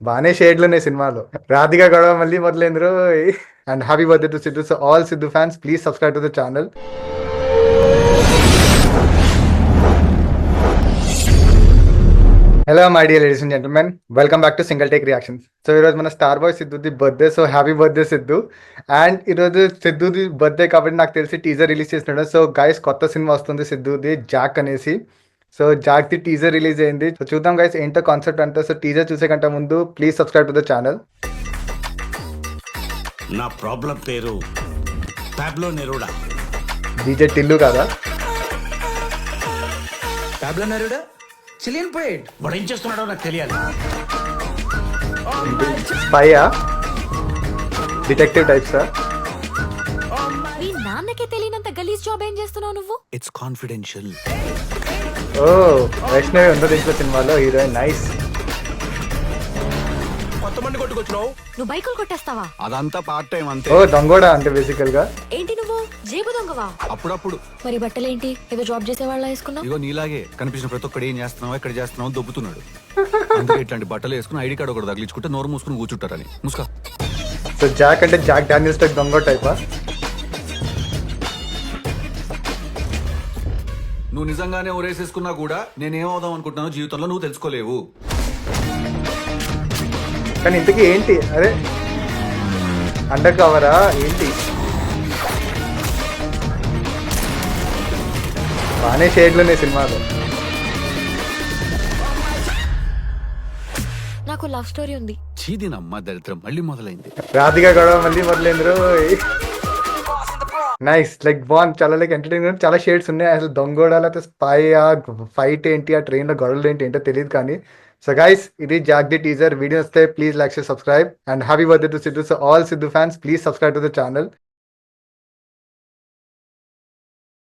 బానే షేడ్లు ఉన్నాయి సినిమాలో. రాధిక గొడవ మళ్ళీ మొదలైంది రోయ్. And happy birthday to Siddhu. So all Siddhu fans please subscribe to the channel. Hello my dear ladies and gentlemen, welcome back to single take reactions. So ఈరోజు మన స్టార్ బాయ్ సిద్ధుది birthday. So happy birthday Siddhu. And ఈరోజు సిద్ధుది birthday కాబట్టి నాకు తెలిసి teaser release చేస్తున్నాడు. So guys కొత్త సినిమా వస్తుంది సిద్ధుది, జాక్ అనేసి. So Jack the teaser release అయింది. సో చూద్దాం గైస్ ఏంటో కాన్సెప్ట్ అంటే. సో టీజర్ చూసే కంటే ముందు please subscribe to the channel. నా ప్రాబ్లం పేరు పాబ్లో నెరూడా. డీజే టిల్లు కదా. Pablo నెరూడా Chilean poet. వాడు ఏం చేస్తున్నాడో నాకు తెలియాలి. స్పైయా, డిటెక్టివ్ టైప్సా? మీ నాన్నకే తెలియనంత గలీజ్ జాబ్ ఏం చేస్తున్నావు నువ్వు? It's confidential. ఓ వైష్ణవి ఉంది దీంట్లో సినిమాలో హీరోయిన్. నైస్. కొంతమంది కొట్టుకొచ్చినావు. నువ్వు బైకులు కొట్టేస్తావా? అదంతా పార్ట్ టైం అంతే. ఓ దొంగోడా అంటే బేసికల్ గా. ఏంటి నువ్వు జేబు దొంగవా? అప్పుడప్పుడు మరి బట్టలేంటి ఏదో జాబ్ చేసే వాళ్ళ వేసుకున్నావు? ఇగో నీలాగే కనిపించిన ప్రతి ఒక్కడు ఏం చేస్తున్నావు ఎక్కడ చేస్తున్నావు దొబ్బుతున్నాడు. అందుకే ఇట్లాంటి బట్టలు వేసుకుని ఐడి కార్డు ఒకటి తగిలించుకుంటే నోరు మూసుకుని కూర్చుంటారని. ముసుకా. సో జాక్ అంటే జాక్ డానియల్స్ టైప్ దొంగ టైపా? నువ్వు నిజంగానే ఊరేసేసుకున్నా కూడా నేనేమవుదాం అనుకుంటున్నానో జీవితంలో నువ్వు తెలుసుకోలేవు. కానీ ఇంతకీ ఏంటి? అరే అండర్ కవరా ఏంటి? బానే షేడ్లు ఉన్నాయి సినిమాలో. నాకు లవ్ స్టోరీ ఉంది. చీదినమ్మ దరిద్రం మళ్ళీ మొదలైంది. రాధిక గొడవ మళ్ళీ మొదలైంది రోయ్. నైస్, లైక్ బాగుంది. చాలా లైక్ ఎంటర్టైన్మెంట్, చాలా షేడ్స్ ఉన్నాయి. అసలు దొంగోడాలు అయితే స్పై, ఆ ఫైట్ ఏంటి, ఆ ట్రైన్ లో గొడవలు ఏంటి ఏంటో తెలియదు. కానీ సో గైస్ ఇది జాక్ ది టీజర్. వీడియో వస్తే please like, share, subscribe. And happy birthday to Siddhu. So all Siddhu fans please subscribe to the channel.